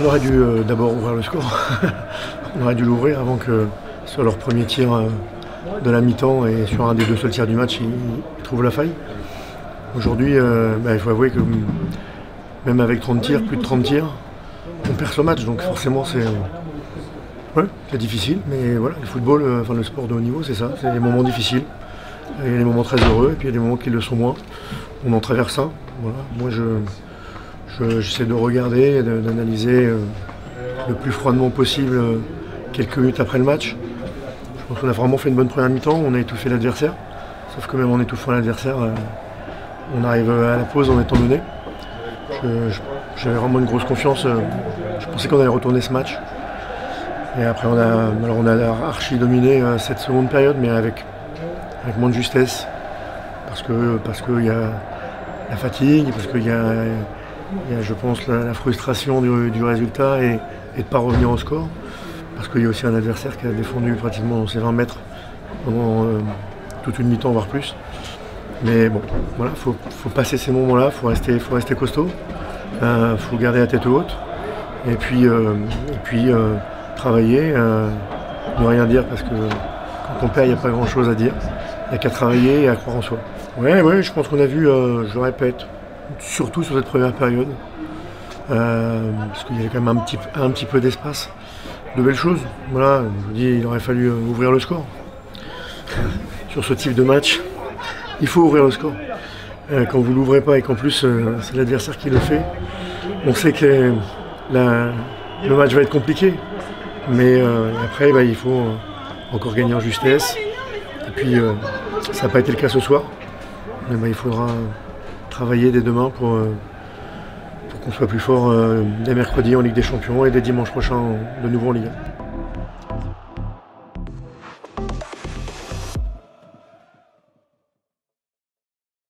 On aurait dû d'abord ouvrir le score. On aurait dû l'ouvrir avant que sur leur premier tir de la mi-temps et sur un des deux seuls tirs du match, ils trouvent la faille. Aujourd'hui, il faut avouer que même avec 30 tirs, plus de 30 tirs, on perd ce match. Donc forcément, c'est difficile. Mais voilà, le football, le sport de haut niveau, c'est ça. C'est des moments difficiles. Il y a des moments très heureux et puis il y a des moments qui le sont moins. On en traverse ça. Voilà. Moi, j'essaie de regarder, d'analyser le plus froidement possible quelques minutes après le match. Je pense qu'on a vraiment fait une bonne première mi-temps, on a étouffé l'adversaire. Sauf que même en étouffant l'adversaire, on arrive à la pause en étant mené. J'avais vraiment une grosse confiance. Je pensais qu'on allait retourner ce match. Et après, on a archi dominé cette seconde période, mais avec moins de justesse. Parce qu'il y a la fatigue, parce qu'il y a, je pense, la frustration du résultat et de ne pas revenir au score. Parce qu'il y a aussi un adversaire qui a défendu pratiquement dans ses 20 mètres pendant toute une mi-temps, voire plus. Mais bon, voilà, faut passer ces moments-là, faut rester costaud, faut garder la tête haute, et puis travailler, ne rien dire parce que quand on perd, il n'y a pas grand-chose à dire. Il n'y a qu'à travailler et à croire en soi. Ouais, je pense qu'on a vu, je le répète, surtout sur cette première période, parce qu'il y avait quand même un petit peu d'espace. De belles choses. Voilà, je vous dis, il aurait fallu ouvrir le score. Sur ce type de match, il faut ouvrir le score. Quand vous ne l'ouvrez pas et qu'en plus c'est l'adversaire qui le fait, on sait que le match va être compliqué. Mais après, il faut encore gagner en justesse. Et puis, ça n'a pas été le cas ce soir. Mais il faudra travailler dès demain pour qu'on soit plus fort dès mercredi en Ligue des Champions et dès dimanche prochain de nouveau en Ligue 1.